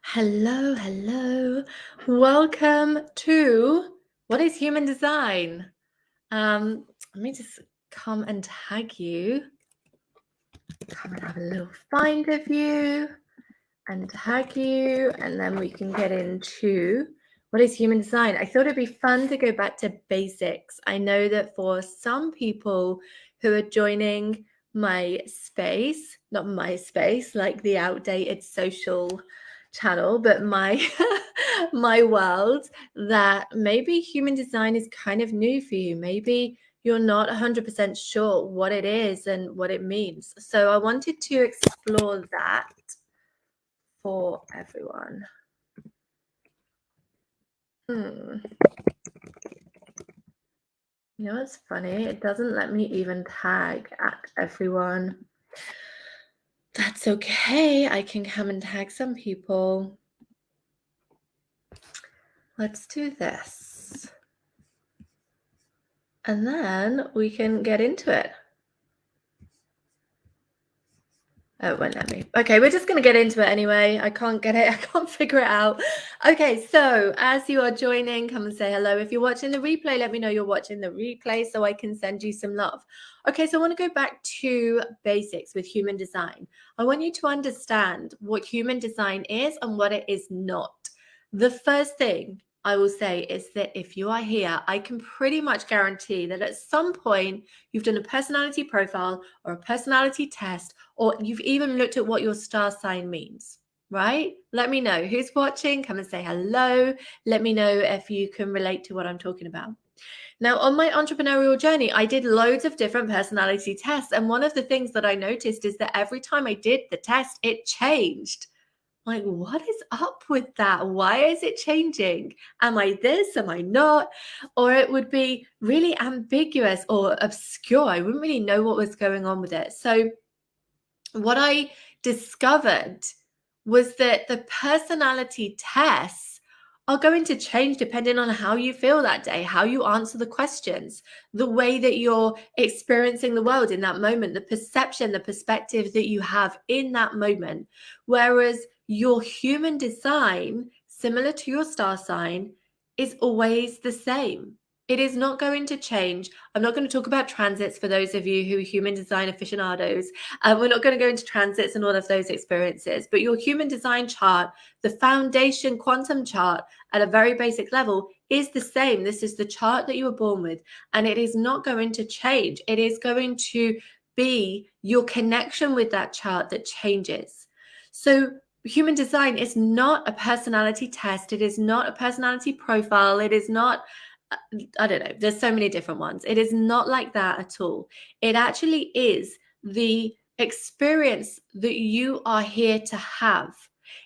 Hello, hello. Welcome to What is Human Design? Let me just come and tag you. Come and have a little find of you and tag you, and then we can get into what is human design. I thought it'd be fun to go back to basics. I know that for some people who are joining my space, not my space, like the outdated social channel, but my my world, that maybe human design is kind of new for you. Maybe you're not 100% sure what it is and what it means. So I wanted to explore that for everyone. You know what's funny? It doesn't let me even tag at everyone. That's okay. I can come and tag some people. Let's do this. And then we can get into it. Oh, it won't let me. Okay, we're just going to get into it anyway. I can't get it. I can't figure it out. Okay, so as you are joining, come and say hello. If you're watching the replay, let me know you're watching the replay so I can send you some love. Okay, so I want to go back to basics with human design. I want you to understand what human design is and what it is not. The first thing I will say is that if you are here, I can pretty much guarantee that at some point you've done a personality profile or a personality test, or you've even looked at what your star sign means, right? Let me know who's watching. Come and say hello. Let me know if you can relate to what I'm talking about. Now, on my entrepreneurial journey, I did loads of different personality tests. And one of the things that I noticed is that every time I did the test, it changed. Like, what is up with that? Why is it changing? Am I this? Am I not? Or it would be really ambiguous or obscure. I wouldn't really know what was going on with it. So what I discovered was that the personality tests are going to change depending on how you feel that day, how you answer the questions, the way that you're experiencing the world in that moment, the perception, the perspective that you have in that moment. Whereas your human design, similar to your star sign, is always the same. It is not going to change. I'm not going to talk about transits for those of you who are human design aficionados. We're not going to go into transits and all of those experiences, but your human design chart, the foundation quantum chart at a very basic level, is the same. This is the chart that you were born with, and it is not going to change. It is going to be your connection with that chart that changes. So human design is not a personality test. It is not a personality profile. It is not, I don't know, there's so many different ones. It is not like that at all. It actually is the experience that you are here to have.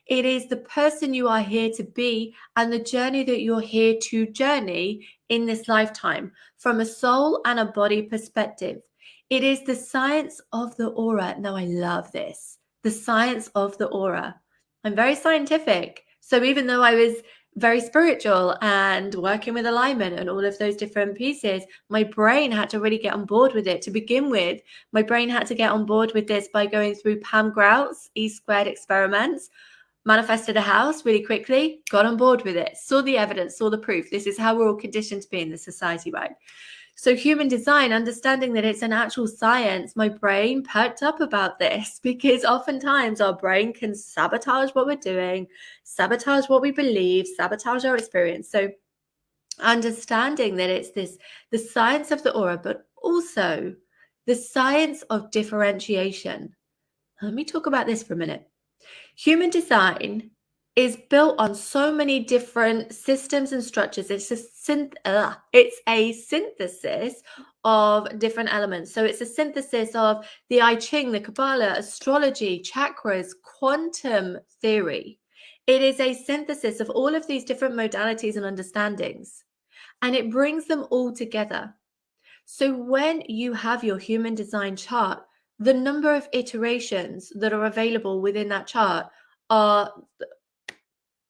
It is the person you are here to be and the journey that you're here to journey in this lifetime from a soul and a body perspective. It is the science of the aura. Now, I love this. The science of the aura. I'm very scientific. So even though I was very spiritual and working with alignment and all of those different pieces, my brain had to really get on board with it to begin with. My brain had to get on board with this by going through Pam Grout's E-squared experiments, manifested a house really quickly, got on board with it, saw the evidence, saw the proof. This is how we're all conditioned to be in this society, right? So human design, understanding that it's an actual science, my brain perked up about this because oftentimes our brain can sabotage what we're doing, sabotage what we believe, sabotage our experience. So understanding that it's the science of the aura, but also the science of differentiation. Let me talk about this for a minute. Human design is built on so many different systems and structures. It's a synthesis of different elements. So it's a synthesis of the I-ching, the Kabbalah, astrology, chakras, quantum theory. It is a synthesis of all of these different modalities and understandings, and it brings them all together. So when you have your human design chart, the number of iterations that are available within that chart are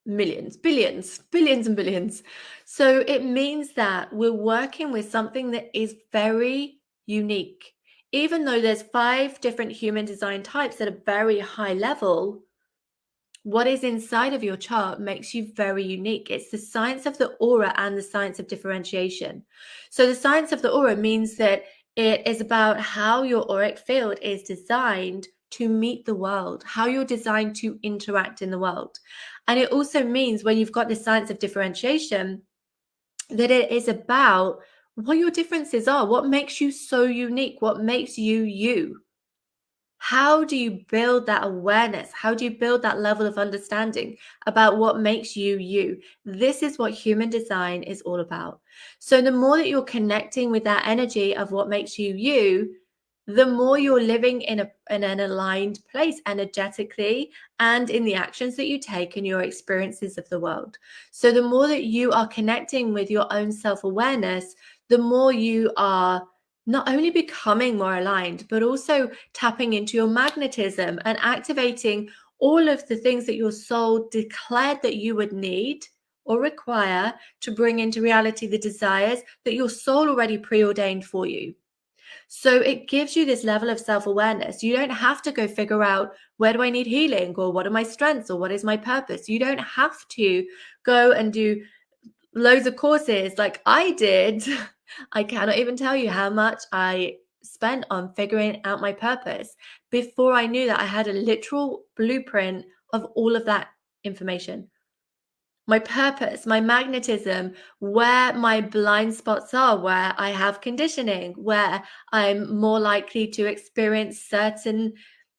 millions, billions and billions. So it means that we're working with something that is very unique. Even though there's 5 different human design types at a very high level, what is inside of your chart makes you very unique. It's the science of the aura and the science of differentiation. So the science of the aura means that it is about how your auric field is designed to meet the world, how you're designed to interact in the world. And it also means when you've got the science of differentiation, that it is about what your differences are, what makes you so unique, what makes you you. How do you build that awareness? How do you build that level of understanding about what makes you you? This is what human design is all about. So the more that you're connecting with that energy of what makes you you, the more you're living in an aligned place energetically and in the actions that you take and your experiences of the world. So the more that you are connecting with your own self-awareness, the more you are not only becoming more aligned, but also tapping into your magnetism and activating all of the things that your soul declared that you would need or require to bring into reality the desires that your soul already preordained for you. So it gives you this level of self-awareness. You don't have to go figure out, where do I need healing, or what are my strengths, or what is my purpose. You don't have to go and do loads of courses like I did. I cannot even tell you how much I spent on figuring out my purpose before I knew that I had a literal blueprint of all of that information. My purpose, my magnetism, where my blind spots are, where I have conditioning, where I'm more likely to experience certain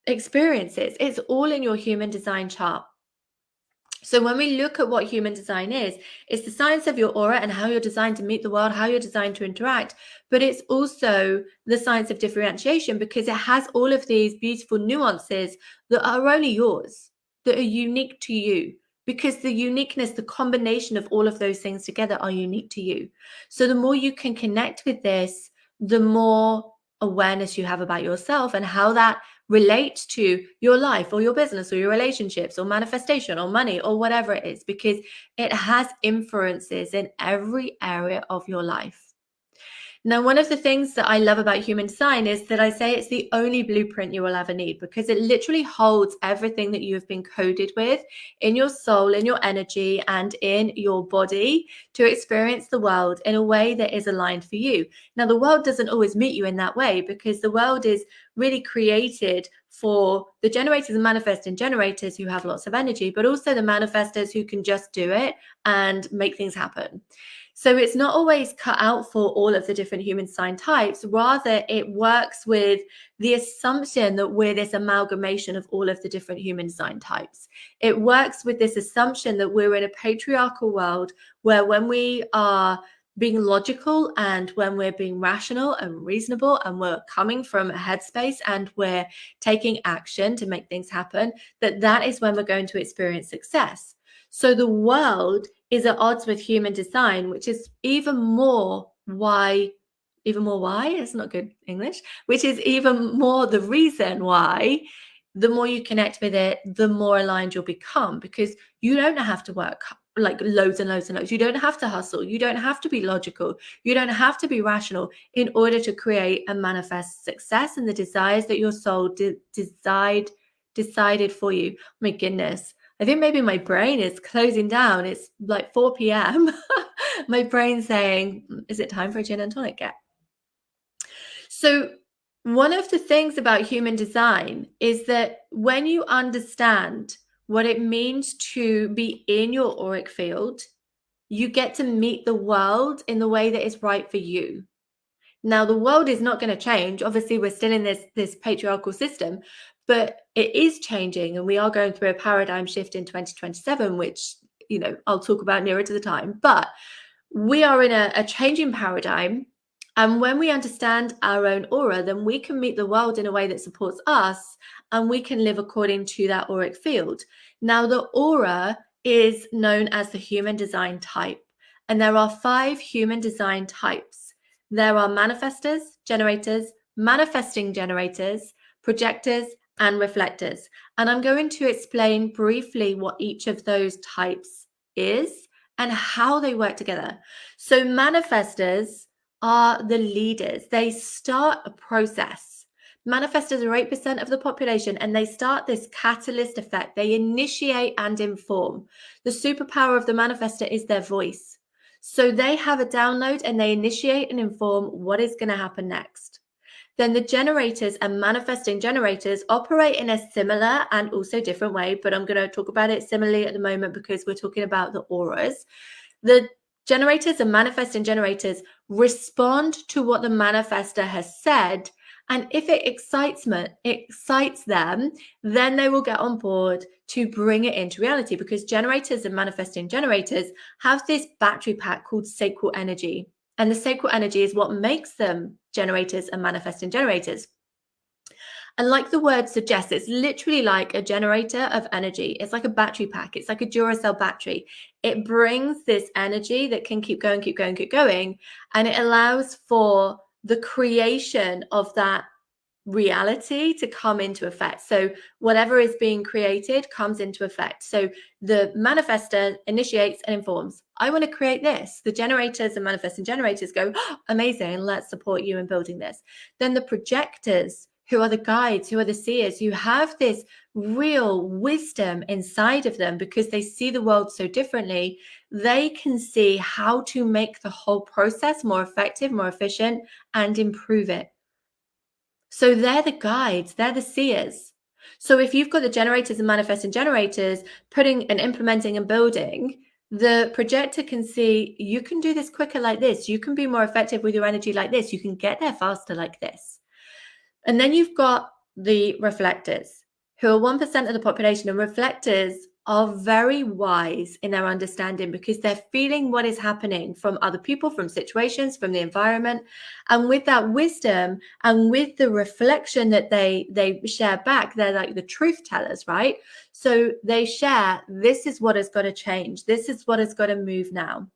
experiences. It's all in your human design chart. So when we look at what human design is, it's the science of your aura and how you're designed to meet the world, how you're designed to interact, but it's also the science of differentiation because it has all of these beautiful nuances that are only yours, that are unique to you. Because the uniqueness, the combination of all of those things together are unique to you. So the more you can connect with this, the more awareness you have about yourself and how that relates to your life or your business or your relationships or manifestation or money or whatever it is, because it has influences in every area of your life. Now, one of the things that I love about human design is that I say it's the only blueprint you will ever need because it literally holds everything that you have been coded with in your soul, in your energy, and in your body to experience the world in a way that is aligned for you. Now, the world doesn't always meet you in that way because the world is really created for the generators and manifesting generators who have lots of energy, but also the manifestors who can just do it and make things happen. So it's not always cut out for all of the different human sign types. Rather, it works with the assumption that we're this amalgamation of all of the different human design types. It works with this assumption that we're in a patriarchal world where when we are being logical and when we're being rational and reasonable and we're coming from a headspace and we're taking action to make things happen, that is when we're going to experience success. So the world is at odds with human design, which is even more why, it's not good English, which is even more the reason why the more you connect with it, the more aligned you'll become, because you don't have to work like loads and loads and loads. You don't have to hustle. You don't have to be logical. You don't have to be rational in order to create and manifest success and the desires that your soul decided for you. My goodness. I think maybe my brain is closing down. It's like 4 p.m. My brain's saying, is it time for a gin and tonic yet? So one of the things about human design is that when you understand what it means to be in your auric field, you get to meet the world in the way that is right for you. Now, the world is not going to change. Obviously, we're still in this patriarchal system, but it is changing, and we are going through a paradigm shift in 2027, which, I'll talk about nearer to the time. But we are in a changing paradigm, and when we understand our own aura, then we can meet the world in a way that supports us, and we can live according to that auric field. Now, the aura is known as the human design type, and there are 5 human design types. There are manifestors, generators, manifesting generators, projectors, and reflectors. And I'm going to explain briefly what each of those types is and how they work together. So manifestors are the leaders. They start a process Manifestors are 8% of the population, and they start this catalyst effect. They initiate and inform. The superpower of the manifestor is their voice. So they have a download and they initiate and inform what is going to happen next. Then the generators and manifesting generators operate in a similar and also different way, but I'm going to talk about it similarly at the moment because we're talking about the auras. The generators and manifesting generators respond to what the manifestor has said, and if it excites them, then they will get on board to bring it into reality, because generators and manifesting generators have this battery pack called sacral energy. And the sacral energy is what makes them generators and manifesting generators. And like the word suggests, it's literally like a generator of energy. It's like a battery pack. It's like a Duracell battery. It brings this energy that can keep going, keep going, keep going. And it allows for the creation of that reality to come into effect. So whatever is being created comes into effect. So the manifestor initiates and informs, I want to create this. The generators and manifesting generators go, oh, amazing, let's support you in building this. Then the projectors, who are the guides, who are the seers, who have this real wisdom inside of them because they see the world so differently, they can see how to make the whole process more effective, more efficient, and improve it. So they're the guides, they're the seers. So if you've got the generators and manifesting generators putting and implementing and building, the projector can see, you can do this quicker like this. You can be more effective with your energy like this. You can get there faster like this. And then you've got the reflectors, who are 1% of the population, and reflectors are very wise in their understanding because they're feeling what is happening from other people, from situations, from the environment. And with that wisdom and with the reflection that they share back, they're like the truth tellers, right? So they share, this is what has got to change. This is what has got to move now.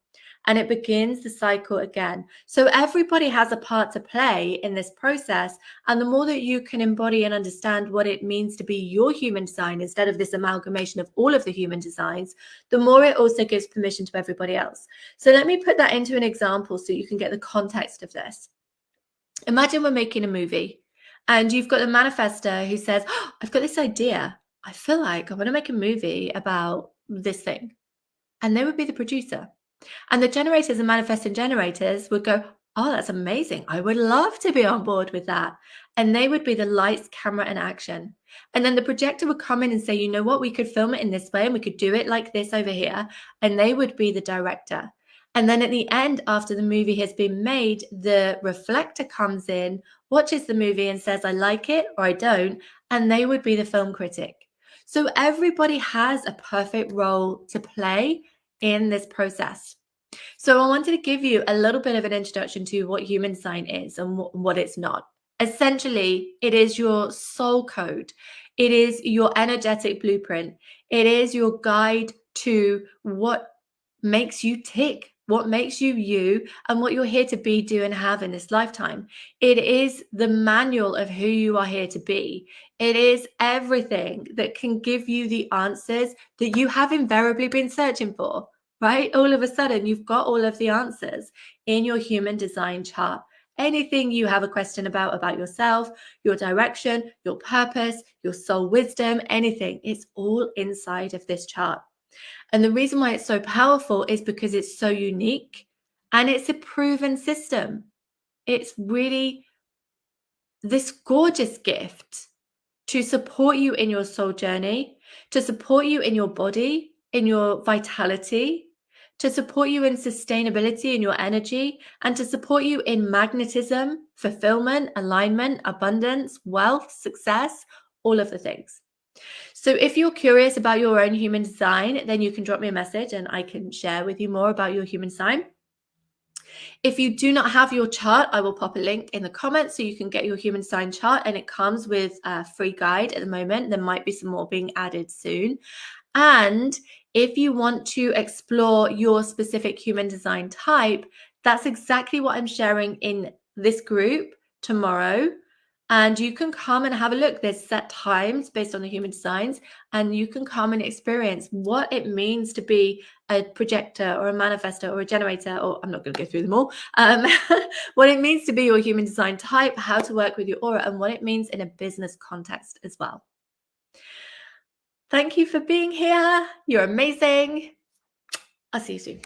And it begins the cycle again. So everybody has a part to play in this process. And the more that you can embody and understand what it means to be your human design instead of this amalgamation of all of the human designs, the more it also gives permission to everybody else. So let me put that into an example so you can get the context of this. Imagine we're making a movie and you've got the manifestor who says, oh, I've got this idea. I feel like I want to make a movie about this thing. And they would be the producer. And the generators and manifesting generators would go, oh, that's amazing. I would love to be on board with that. And they would be the lights, camera, and action. And then the projector would come in and say, you know what, we could film it in this way and we could do it like this over here. And they would be the director. And then at the end, after the movie has been made, the reflector comes in, watches the movie and says, I like it or I don't. And they would be the film critic. So everybody has a perfect role to play in this process. So I wanted to give you a little bit of an introduction to what human design is and what it's not. Essentially, it is your soul code. It is your energetic blueprint. It is your guide to what makes you tick, what makes you you, and what you're here to be, do, and have in this lifetime. It is the manual of who you are here to be. It is everything that can give you the answers that you have invariably been searching for, right? All of a sudden, you've got all of the answers in your human design chart. Anything you have a question about yourself, your direction, your purpose, your soul wisdom, anything, it's all inside of this chart. And the reason why it's so powerful is because it's so unique and it's a proven system. It's really this gorgeous gift to support you in your soul journey, to support you in your body, in your vitality, to support you in sustainability in your energy, and to support you in magnetism, fulfillment, alignment, abundance, wealth, success, all of the things. So if you're curious about your own human design, then you can drop me a message and I can share with you more about your human design. If you do not have your chart, I will pop a link in the comments so you can get your human design chart, and it comes with a free guide at the moment. There might be some more being added soon. And if you want to explore your specific human design type, that's exactly what I'm sharing in this group tomorrow. And you can come and have a look. There's set times based on the human designs, and you can come and experience what it means to be a projector or a manifestor or a generator, or I'm not going to go through them all, what it means to be your human design type, how to work with your aura, and what it means in a business context as well. Thank you for being here. You're amazing. I'll see you soon.